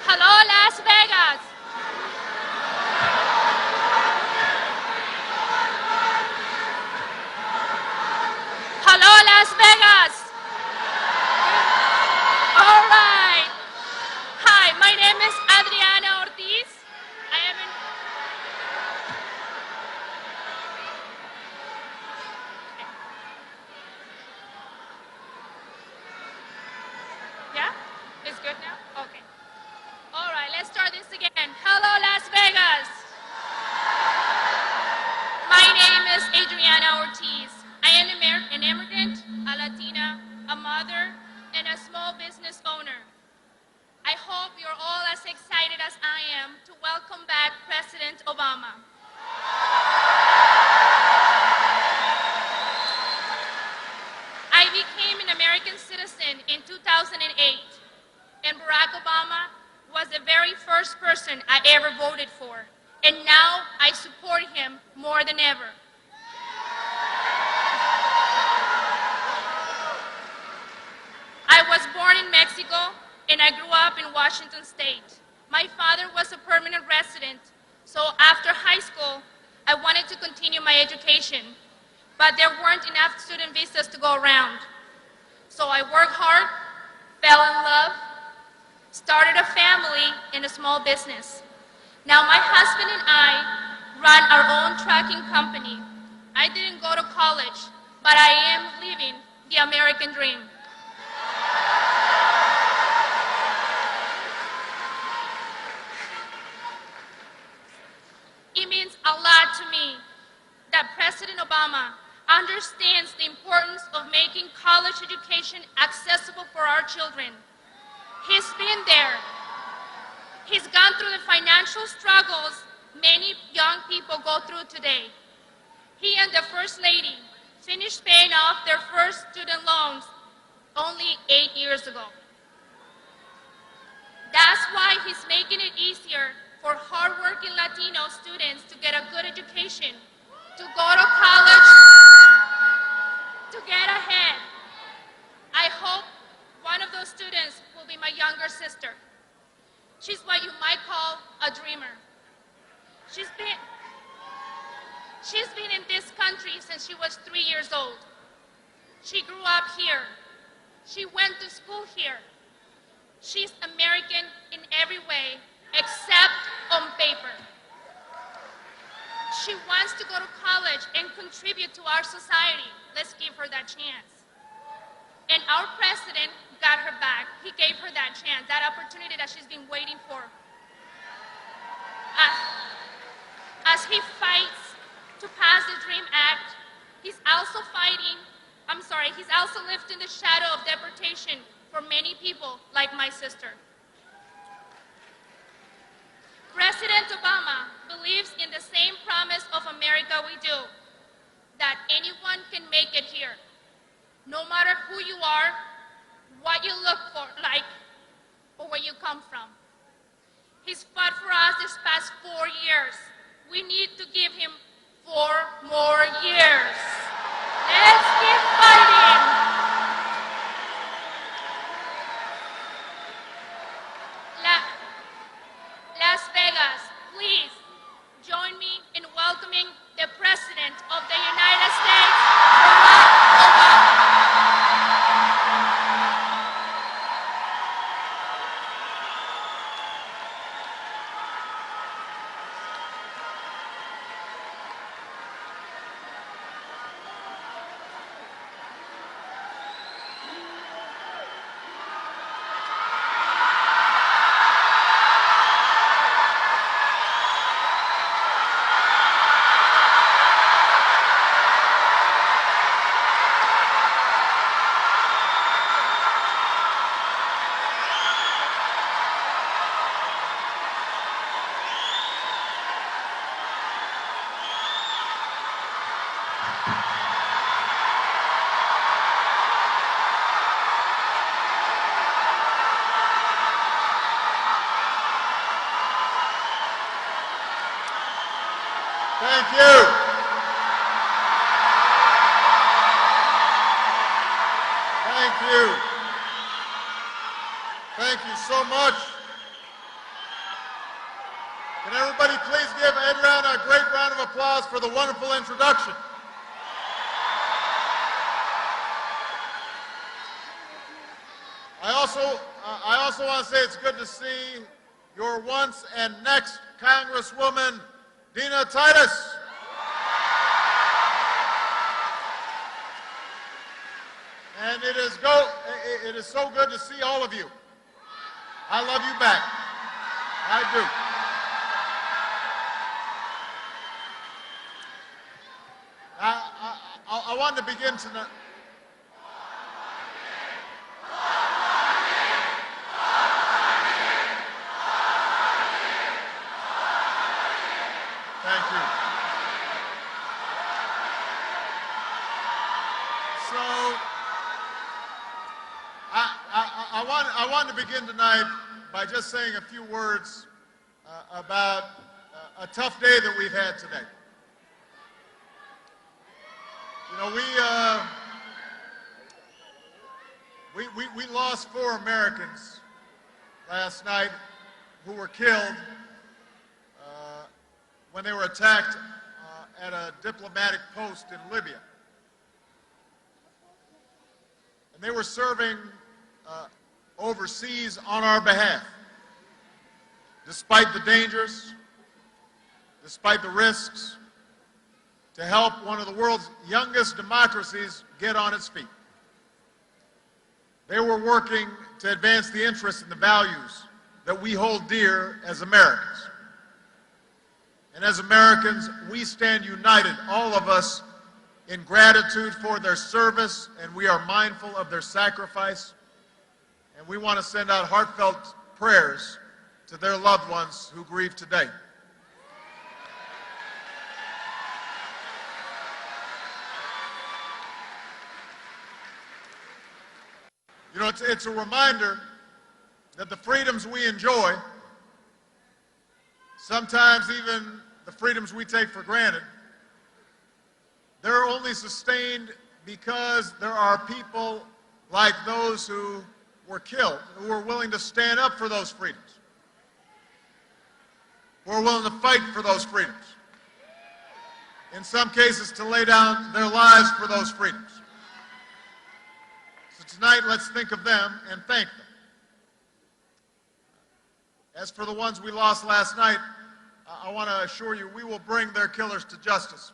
Hello, Las Vegas. Hello, Las Vegas. All right. Hi, my name is Adriana Ortiz. I am in. Yeah? It's good now? Okay. All right, let's start this again. Hello, Las Vegas. My name is Adriana Ortiz. I am an immigrant, a Latina, a mother, and a small business owner. I hope you're all as excited as I am to welcome back President Obama. I became an American citizen in 2008, and Barack Obama was the very first person I ever voted for, and now I support him more than ever. I was born in Mexico, and I grew up in Washington State. My father was a permanent resident, so after high school, I wanted to continue my education, but there weren't enough student visas to go around. So I worked hard, fell in love, started a family and a small business. Now my husband and I run our own trucking company. I didn't go to college, but I am living the American dream. It means a lot to me that President Obama understands the importance of making college education accessible for our children. He's been there. He's gone through the financial struggles many young people go through today. He and the First Lady finished paying off their first student loans only 8 years ago. That's why he's making it easier for hardworking Latino students to get a good education, to go to college, to get ahead. I hope one of those students will be my younger sister. She's what you might call a dreamer. She's been in this country since she was 3 years old. She grew up here. She went to school here. She's American in every way except on paper. She wants to go to college and contribute to our society. Let's give her that chance. And our president got her back. He gave her that chance, that opportunity that she's been waiting for. As he fights to pass the DREAM Act, he's also lifting the shadow of deportation for many people like my sister. President Obama believes in the same promise of America we do, that anyone can make it here, no matter who you are, what you look like, or where you come from. He's fought for us this past 4 years. We need to give him 4 more years. Let's keep fighting. Las Vegas, please join me in welcoming the President of the United States, Barack Obama. Thank you. Thank you. Thank you so much. Can everybody please give Ed Round a great round of applause for the wonderful introduction? I also want to say it's good to see your once and next Congresswoman, Dina Titus. And it is so good to see all of you. I love you back. I do. I wanted to begin tonight. Thank you. So, I wanted to begin tonight by just saying a few words about a tough day that we've had today. You know, we lost 4 Americans last night who were killed when they were attacked at a diplomatic post in Libya. And they were serving overseas on our behalf, despite the dangers, despite the risks, to help one of the world's youngest democracies get on its feet. They were working to advance the interests and the values that we hold dear as Americans. And as Americans, we stand united, all of us, in gratitude for their service, and we are mindful of their sacrifice. And we want to send out heartfelt prayers to their loved ones who grieve today. You know, it's a reminder that the freedoms we enjoy, sometimes even the freedoms we take for granted, they're only sustained because there are people like those who were killed, who are willing to stand up for those freedoms, who are willing to fight for those freedoms, in some cases to lay down their lives for those freedoms. So tonight, let's think of them and thank them. As for the ones we lost last night, I want to assure you we will bring their killers to justice.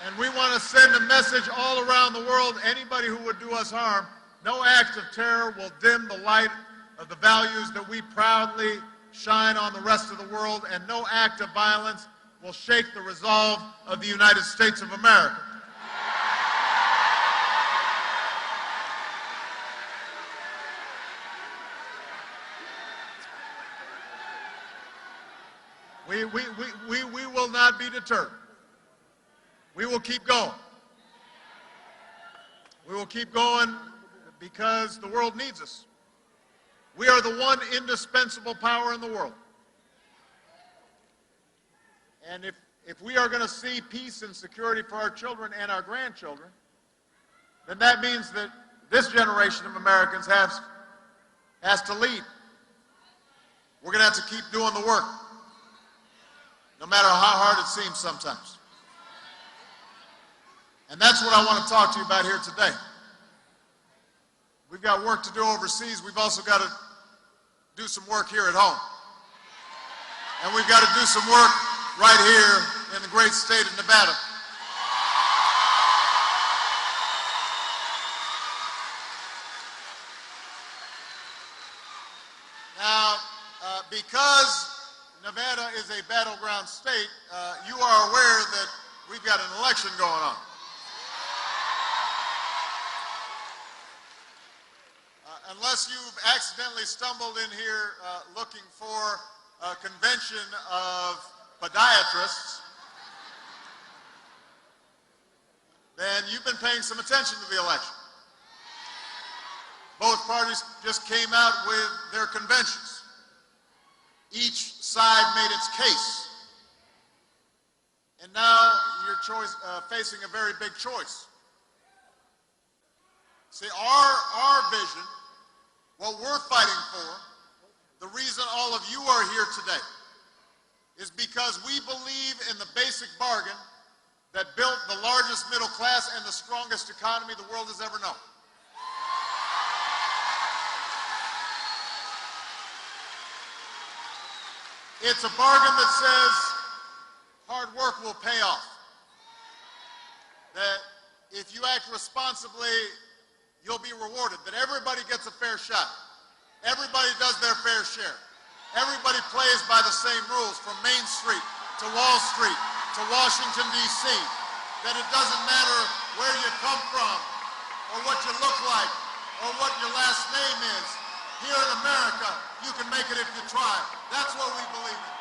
And we want to send a message all around the world. Anybody who would do us harm, no act of terror will dim the light of the values that we proudly shine on the rest of the world, and no act of violence will shake the resolve of the United States of America. We will not be deterred. We will keep going. We will keep going because the world needs us. We are the one indispensable power in the world. And if we are going to see peace and security for our children and our grandchildren, then that means that this generation of Americans has to lead. We're going to have to keep doing the work, no matter how hard it seems sometimes. And that's what I want to talk to you about here today. We've got work to do overseas. We've also got to do some work here at home. And we've got to do some work right here in the great state of Nevada. Now, because Nevada is a battleground state, you are aware that we've got an election going on. Unless you've accidentally stumbled in here looking for a convention of podiatrists, then you've been paying some attention to the election. Both parties just came out with their conventions. Each side made its case. And now you're facing a very big choice. See, our vision, what we're fighting for, the reason all of you are here today, is because we believe in the basic bargain that built the largest middle class and the strongest economy the world has ever known. It's a bargain that says hard work will pay off. That if you act responsibly, you'll be rewarded. That everybody gets a fair shot. Everybody does their fair share. Everybody plays by the same rules from Main Street to Wall Street to Washington, D.C. That it doesn't matter where you come from or what you look like or what your last name is. Here in America, you can make it if you try. That's what we believe in.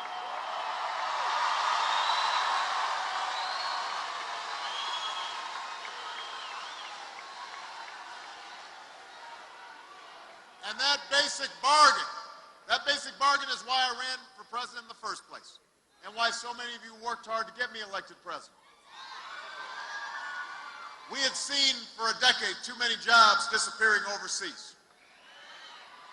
And that basic bargain is why I ran for president in the first place, and why so many of you worked hard to get me elected president. We had seen for a decade too many jobs disappearing overseas.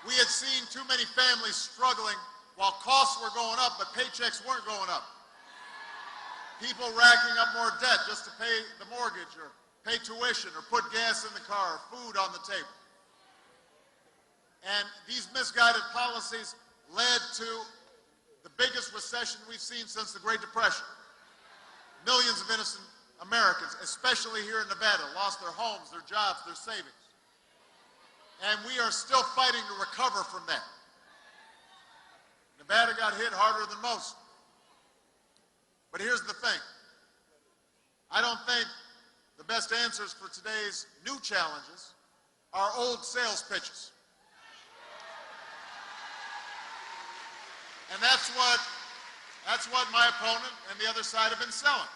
We had seen too many families struggling while costs were going up, but paychecks weren't going up. People racking up more debt just to pay the mortgage or pay tuition or put gas in the car or food on the table. And these misguided policies led to the biggest recession we've seen since the Great Depression. Millions of innocent Americans, especially here in Nevada, lost their homes, their jobs, their savings. And we are still fighting to recover from that. Nevada got hit harder than most. But here's the thing. I don't think the best answers for today's new challenges are old sales pitches. And that's what my opponent and the other side have been selling.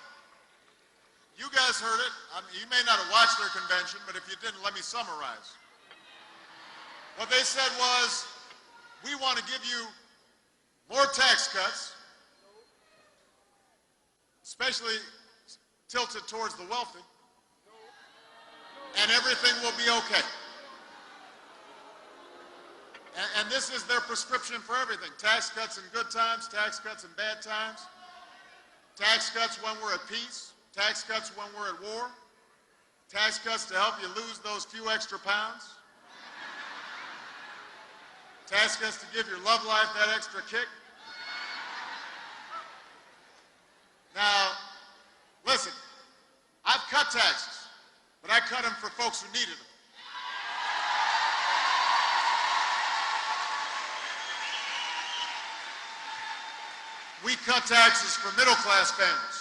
You guys heard it. I mean, you may not have watched their convention, but if you didn't, let me summarize. What they said was, we want to give you more tax cuts, especially tilted towards the wealthy, and everything will be okay. And this is their prescription for everything. Tax cuts in good times, tax cuts in bad times, tax cuts when we're at peace, tax cuts when we're at war, tax cuts to help you lose those few extra pounds, tax cuts to give your love life that extra kick. Now, listen, I've cut taxes, but I cut them for folks who needed them. We cut taxes for middle-class families.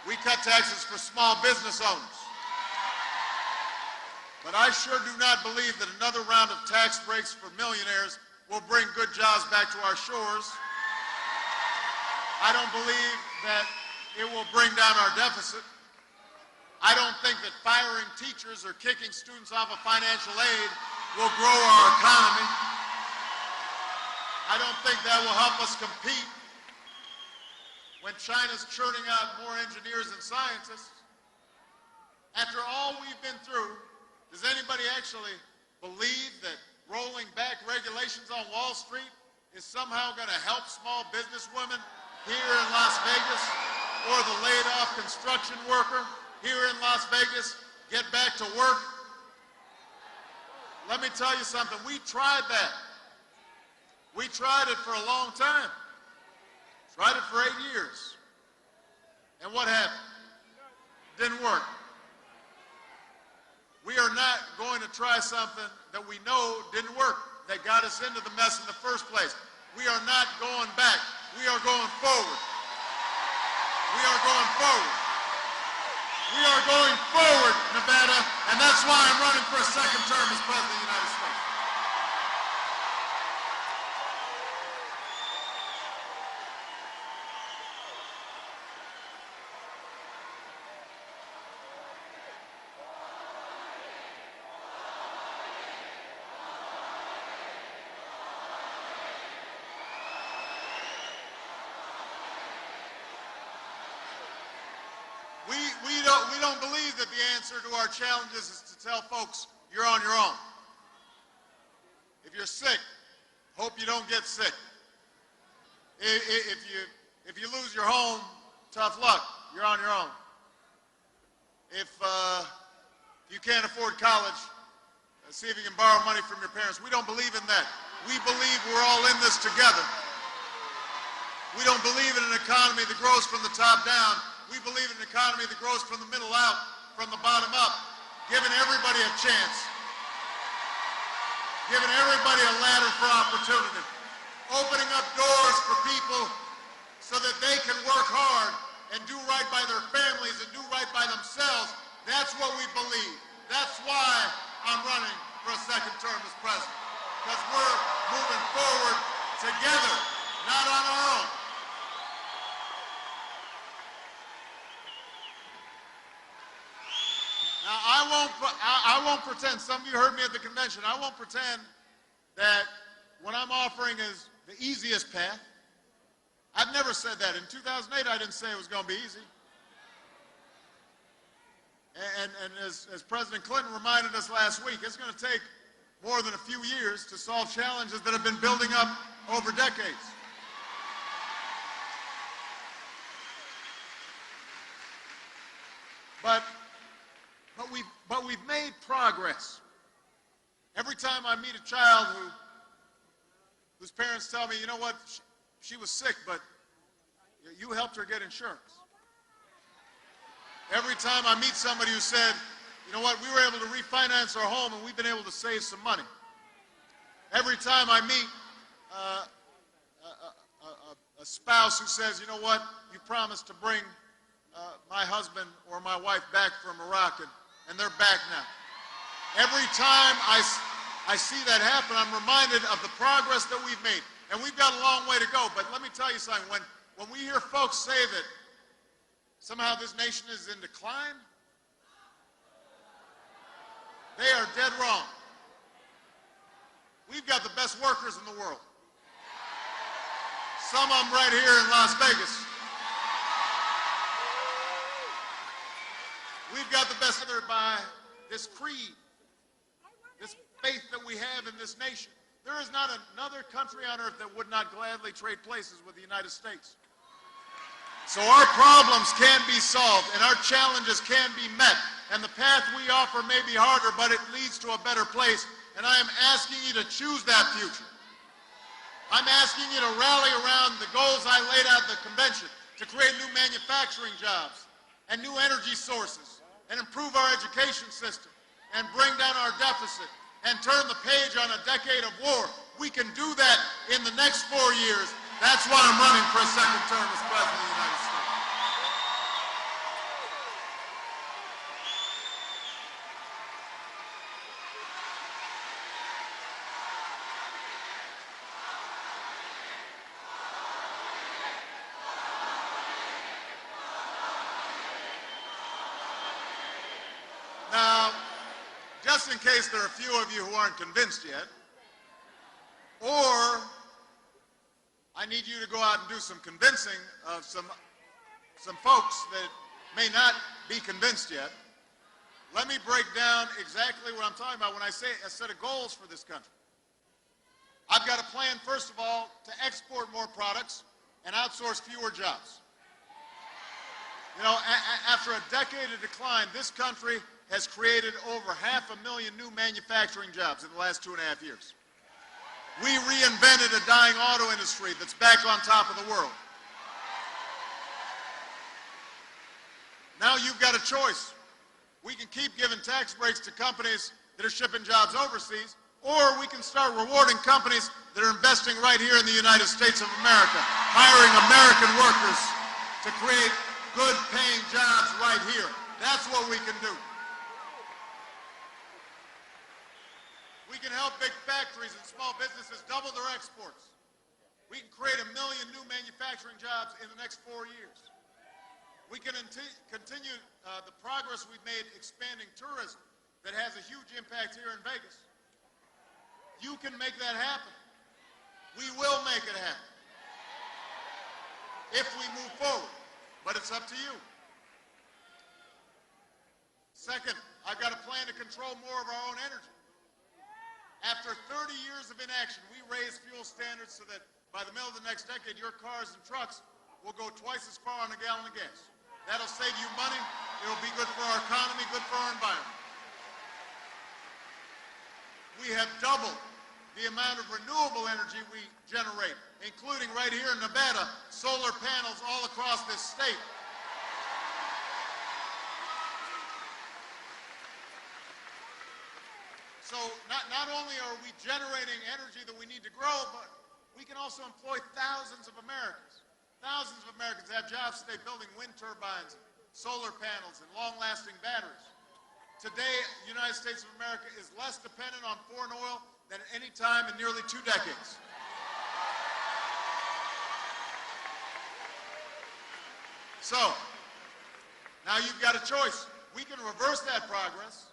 We cut taxes for small business owners. But I sure do not believe that another round of tax breaks for millionaires will bring good jobs back to our shores. I don't believe that it will bring down our deficit. I don't think that firing teachers or kicking students off of financial aid will grow our economy. I don't think that will help us compete when China's churning out more engineers and scientists. After all we've been through, does anybody actually believe that rolling back regulations on Wall Street is somehow going to help small business women here in Las Vegas, or the laid-off construction worker here in Las Vegas get back to work? Let me tell you something. We tried that. We tried it for a long time. Tried it for 8 years. And what happened? Didn't work. We are not going to try something that we know didn't work, that got us into the mess in the first place. We are not going back. We are going forward. We are going forward. We are going forward, Nevada, and that's why I'm running for a second term as President of the United States. we don't believe that the answer to our challenges is to tell folks you're on your own. If you're sick, hope you don't get sick. If you lose your home, tough luck, you're on your own. If you can't afford college, see if you can borrow money from your parents. We don't believe in that. We believe we're all in this together. We don't believe in an economy that grows from the top down. We believe in an economy that grows from the middle out, from the bottom up, giving everybody a chance, giving everybody a ladder for opportunity, opening up doors for people so that they can work hard and do right by their families and do right by themselves. That's what we believe. That's why I'm running for a second term as president, because we're moving forward together, not on our own. Now, I won't pretend, some of you heard me at the convention, I won't pretend that what I'm offering is the easiest path. I've never said that. In 2008, I didn't say it was going to be easy. And as President Clinton reminded us last week, it's going to take more than a few years to solve challenges that have been building up over decades. But we've made progress. Every time I meet a child whose parents tell me, you know what, she was sick, but you helped her get insurance. Every time I meet somebody who said, you know what, we were able to refinance our home and we've been able to save some money. Every time I meet a spouse who says, you know what, you promised to bring my husband or my wife back from Iraq, and they're back now. Every time I see that happen, I'm reminded of the progress that we've made. And we've got a long way to go, but let me tell you something. When we hear folks say that somehow this nation is in decline, they are dead wrong. We've got the best workers in the world. Some of them right here in Las Vegas. We've got the best by this creed, this faith that we have in this nation. There is not another country on earth that would not gladly trade places with the United States. So our problems can be solved and our challenges can be met. And the path we offer may be harder, but it leads to a better place. And I am asking you to choose that future. I'm asking you to rally around the goals I laid out at the convention, to create new manufacturing jobs and new energy sources and improve our education system and bring down our deficit and turn the page on a decade of war. We can do that in the next 4 years. That's why I'm running for a second term as President of the United States. Now, just in case there are a few of you who aren't convinced yet, or I need you to go out and do some convincing of some folks that may not be convinced yet, let me break down exactly what I'm talking about when I say a set of goals for this country. I've got a plan, first of all, to export more products and outsource fewer jobs. You know, after a decade of decline, this country has created over 500,000 new manufacturing jobs in the last 2.5 years. We reinvented a dying auto industry that's back on top of the world. Now you've got a choice. We can keep giving tax breaks to companies that are shipping jobs overseas, or we can start rewarding companies that are investing right here in the United States of America, hiring American workers to create good-paying jobs right here. That's what we can do. We can help big factories and small businesses double their exports. We can create 1 million new manufacturing jobs in the next 4 years. We can continue the progress we've made expanding tourism that has a huge impact here in Vegas. You can make that happen. We will make it happen if we move forward, but it's up to you. Second, I've got a plan to control more of our own energy. After 30 years of inaction, we raised fuel standards so that by the middle of the next decade, your cars and trucks will go twice as far on a gallon of gas. That'll save you money. It'll be good for our economy, good for our environment. We have doubled the amount of renewable energy we generate, including right here in Nevada, solar panels all across this state. So not only are we generating energy that we need to grow, but we can also employ thousands of Americans. Thousands of Americans have jobs today building wind turbines, solar panels, and long-lasting batteries. Today, the United States of America is less dependent on foreign oil than at any time in nearly 2 decades. So, now you've got a choice. We can reverse that progress,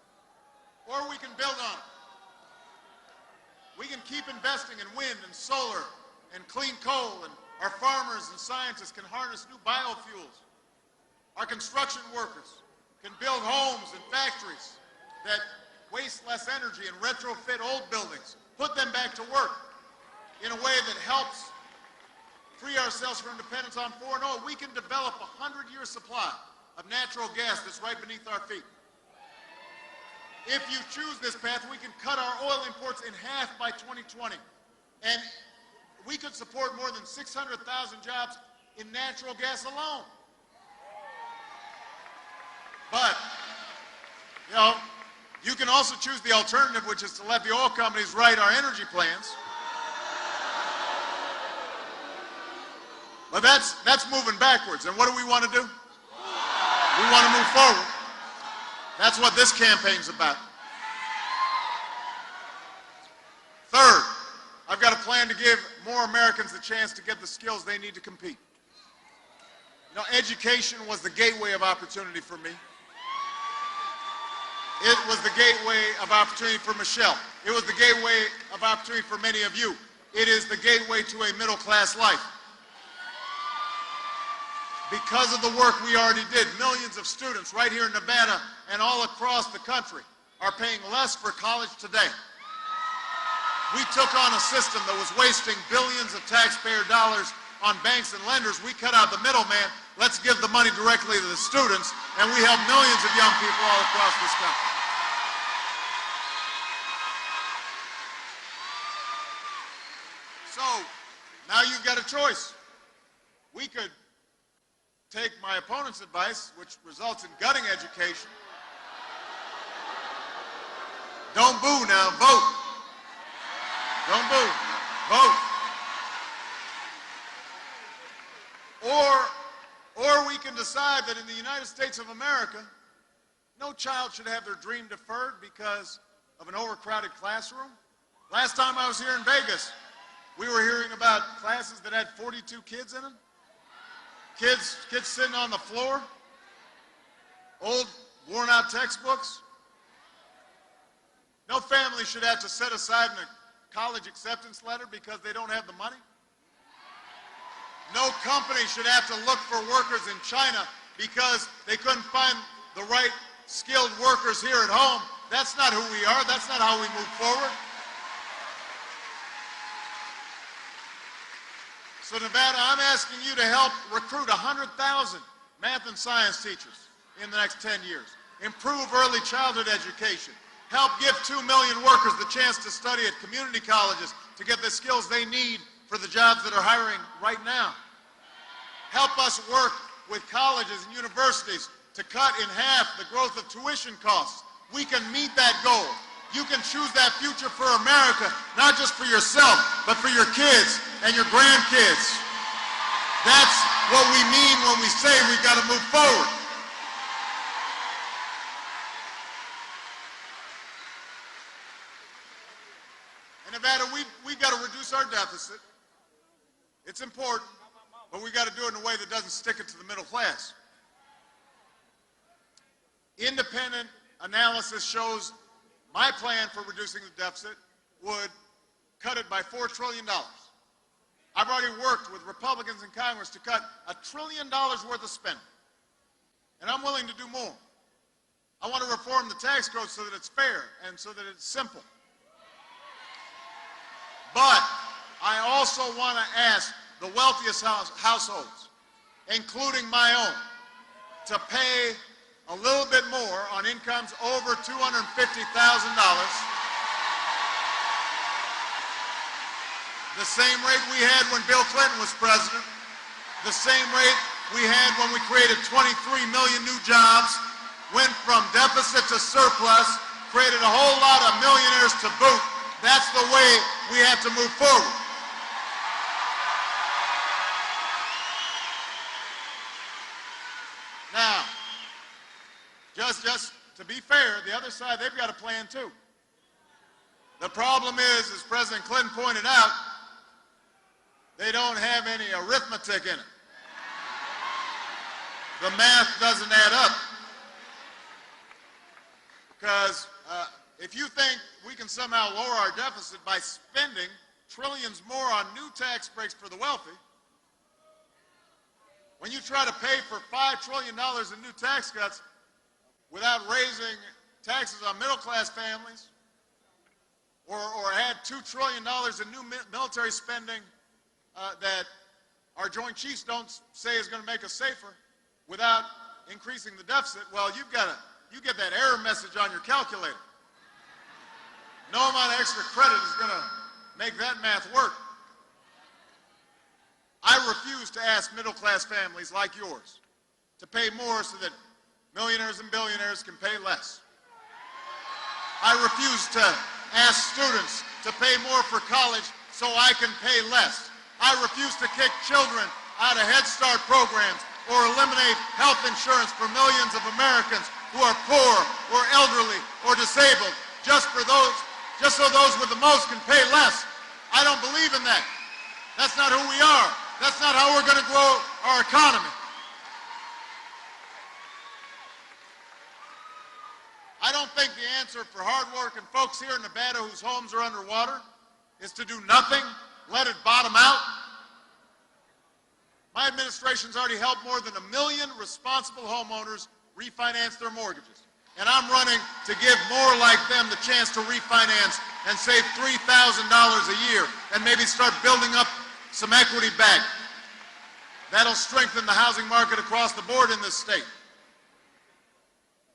or we can build on it. We can keep investing in wind and solar and clean coal, and our farmers and scientists can harness new biofuels. Our construction workers can build homes and factories that waste less energy and retrofit old buildings, put them back to work in a way that helps free ourselves from dependence on foreign oil. We can develop a 100-year supply of natural gas that's right beneath our feet. If you choose this path, we can cut our oil imports in half by 2020. And we could support more than 600,000 jobs in natural gas alone. But, you know, you can also choose the alternative, which is to let the oil companies write our energy plans. But that's moving backwards. And what do we want to do? We want to move forward. That's what this campaign's about. Third, I've got a plan to give more Americans the chance to get the skills they need to compete. You know, education was the gateway of opportunity for me. It was the gateway of opportunity for Michelle. It was the gateway of opportunity for many of you. It is the gateway to a middle-class life. Because of the work we already did, millions of students right here in Nevada and all across the country are paying less for college today. We took on a system that was wasting billions of taxpayer dollars on banks and lenders. We cut out the middleman. Let's give the money directly to the students, and we help millions of young people all across this country. So, now you've got a choice. We could take my opponent's advice, which results in gutting education. Don't boo now, vote. Don't boo, vote. Or we can decide that in the United States of America, no child should have their dream deferred because of an overcrowded classroom. Last time I was here in Vegas, we were hearing about classes that had 42 kids in them. Kids sitting on the floor, old, worn-out textbooks. No family should have to set aside in a college acceptance letter because they don't have the money. No company should have to look for workers in China because they couldn't find the right skilled workers here at home. That's not who we are. That's not how we move forward. So Nevada, I'm asking you to help recruit 100,000 math and science teachers in the next 10 years. Improve early childhood education. Help give 2 million workers the chance to study at community colleges to get the skills they need for the jobs that are hiring right now. Help us work with colleges and universities to cut in half the growth of tuition costs. We can meet that goal. You can choose that future for America, not just for yourself, but for your kids and your grandkids. That's what we mean when we say we've got to move forward. In Nevada, we've got to reduce our deficit. It's important, but we've got to do it in a way that doesn't stick it to the middle class. Independent analysis shows my plan for reducing the deficit would cut it by $4 trillion. I've already worked with Republicans in Congress to cut $1 trillion worth of spending. And I'm willing to do more. I want to reform the tax code so that it's fair and so that it's simple. But I also want to ask the wealthiest households, including my own, to pay a little bit more on incomes over $250,000. The same rate we had when Bill Clinton was president, the same rate we had when we created 23 million new jobs, went from deficit to surplus, created a whole lot of millionaires to boot. That's the way we have to move forward. Now, just to be fair, the other side, they've got a plan too. The problem is, as President Clinton pointed out, they don't have any arithmetic in it. The math doesn't add up. Because if you think we can somehow lower our deficit by spending trillions more on new tax breaks for the wealthy, when you try to pay for $5 trillion in new tax cuts without raising taxes on middle-class families, or add $2 trillion in new military spending that our Joint Chiefs don't say is going to make us safer without increasing the deficit, well, you get that error message on your calculator. No amount of extra credit is going to make that math work. I refuse to ask middle-class families like yours to pay more so that millionaires and billionaires can pay less. I refuse to ask students to pay more for college so I can pay less. I refuse to kick children out of Head Start programs or eliminate health insurance for millions of Americans who are poor or elderly or disabled just so those with the most can pay less. I don't believe in that. That's not who we are. That's not how we're going to grow our economy. I don't think the answer for hard-working folks here in Nevada whose homes are underwater is to do nothing, let it bottom out. My administration's already helped more than 1 million responsible homeowners refinance their mortgages. And I'm running to give more like them the chance to refinance and save $3,000 a year and maybe start building up some equity back. That'll strengthen the housing market across the board in this state.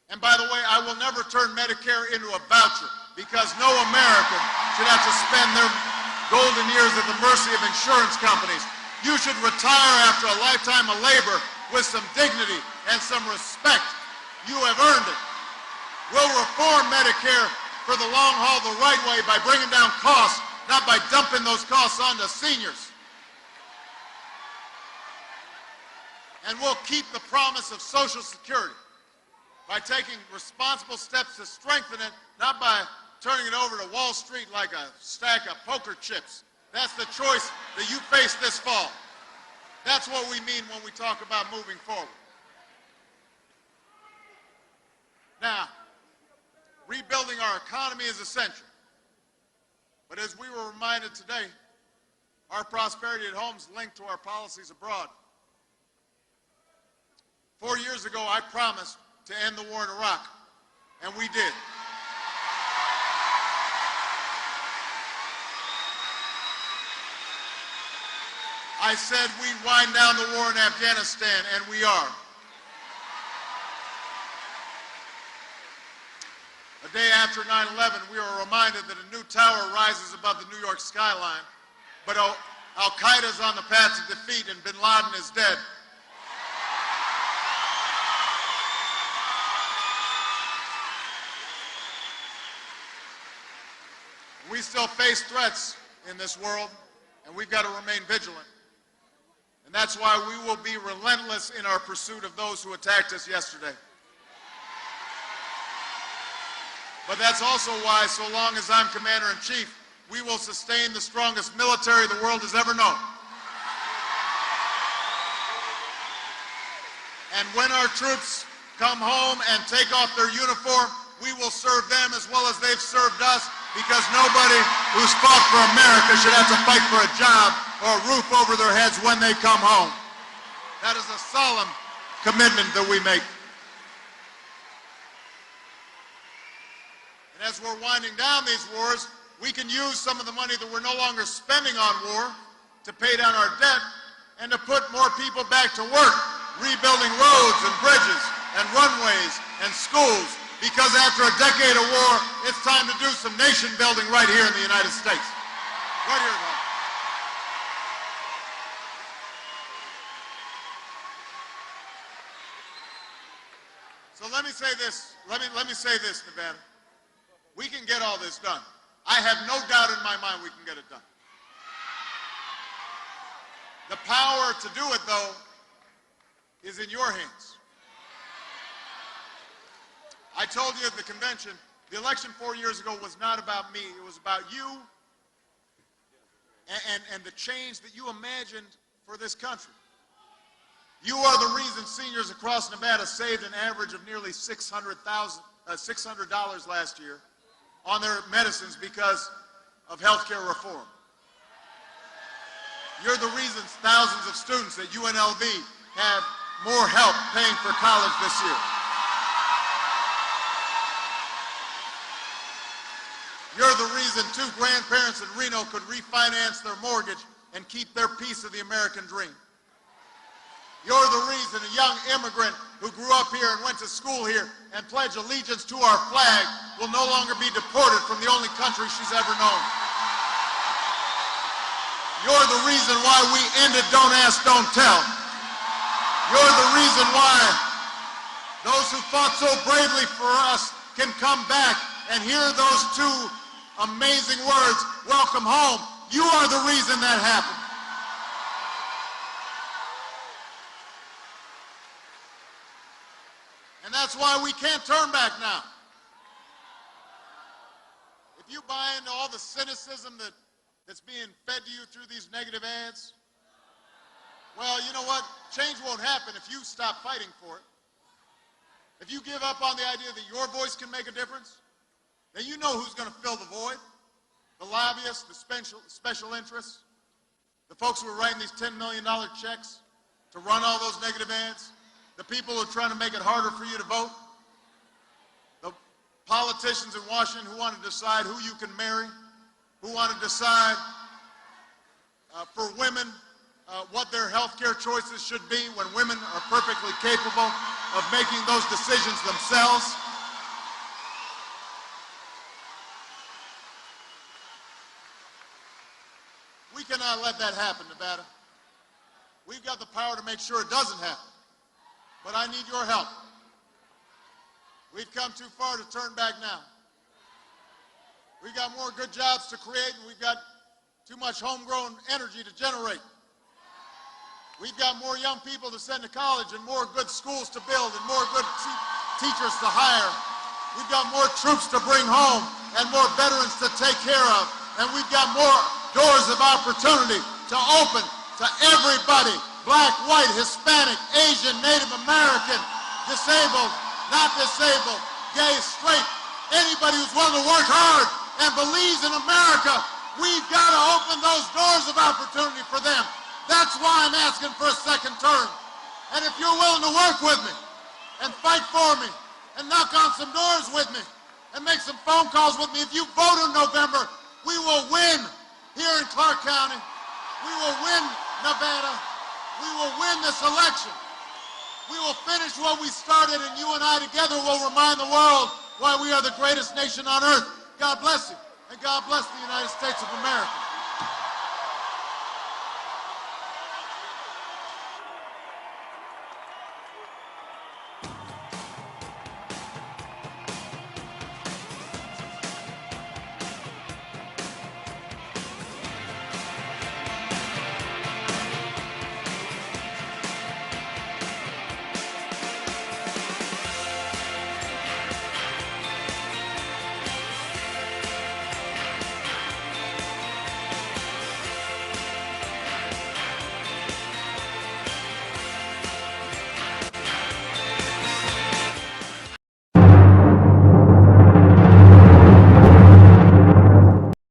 And by the way, I will never turn Medicare into a voucher because no American should have to spend their golden years at the mercy of insurance companies. You should retire after a lifetime of labor with some dignity and some respect. You have earned it. We'll reform Medicare for the long haul the right way by bringing down costs, not by dumping those costs onto seniors. And we'll keep the promise of Social Security by taking responsible steps to strengthen it, not by turning it over to Wall Street like a stack of poker chips. That's the choice that you face this fall. That's what we mean when we talk about moving forward. Now, rebuilding our economy is essential. But as we were reminded today, our prosperity at home is linked to our policies abroad. 4 years ago, I promised to end the war in Iraq, and we did. I said we'd wind down the war in Afghanistan, and we are. A day after 9/11, we were reminded that a new tower rises above the New York skyline, but Al-Qaeda's on the path to defeat and bin Laden is dead. We still face threats in this world, and we've got to remain vigilant. And that's why we will be relentless in our pursuit of those who attacked us yesterday. But that's also why, so long as I'm Commander-in-Chief, we will sustain the strongest military the world has ever known. And when our troops come home and take off their uniform, we will serve them as well as they've served us, because nobody who's fought for America should have to fight for a job or a roof over their heads when they come home. That is a solemn commitment that we make. as we're winding down these wars, we can use some of the money that we're no longer spending on war to pay down our debt and to put more people back to work, rebuilding roads and bridges and runways and schools, because after a decade of war, it's time to do some nation building right here in the United States. Right here at home. So let me say this, let me say this, Nevada. We can get all this done. I have no doubt in my mind we can get it done. The power to do it, though, is in your hands. I told you at the convention, the election 4 years ago was not about me. It was about you and the change that you imagined for this country. You are the reason seniors across Nevada saved an average of nearly $600 last year on their medicines because of health care reform. You're the reason thousands of students at UNLV have more help paying for college this year. You're the reason two grandparents in Reno could refinance their mortgage and keep their piece of the American dream. You're the reason a young immigrant who grew up here and went to school here and pledged allegiance to our flag will no longer be deported from the only country she's ever known. You're the reason why we ended Don't Ask, Don't Tell. You're the reason why those who fought so bravely for us can come back and hear those two amazing words, welcome home. You are the reason that happened. And that's why we can't turn back now. If you buy into all the cynicism that's being fed to you through these negative ads, well, you know what? Change won't happen if you stop fighting for it. If you give up on the idea that your voice can make a difference, then you know who's going to fill the void. The lobbyists, the special interests, the folks who are writing these $10 million checks to run all those negative ads, the people who are trying to make it harder for you to vote, the politicians in Washington who want to decide who you can marry, who want to decide for women what their health care choices should be when women are perfectly capable of making those decisions themselves. We cannot let that happen, Nevada. We've got the power to make sure it doesn't happen. But I need your help. We've come too far to turn back now. We've got more good jobs to create, and we've got too much homegrown energy to generate. We've got more young people to send to college and more good schools to build and more good teachers to hire. We've got more troops to bring home and more veterans to take care of. And we've got more doors of opportunity to open to everybody, black, white, Hispanic, Asian, Native American, disabled, not disabled, gay, straight, anybody who's willing to work hard and believes in America. We've got to open those doors of opportunity for them. That's why I'm asking for a second term. And if you're willing to work with me and fight for me and knock on some doors with me and make some phone calls with me, if you vote in November, we will win here in Clark County. We will win Nevada. We will win this election. We will finish what we started, and you and I together will remind the world why we are the greatest nation on earth. God bless you, and God bless the United States of America.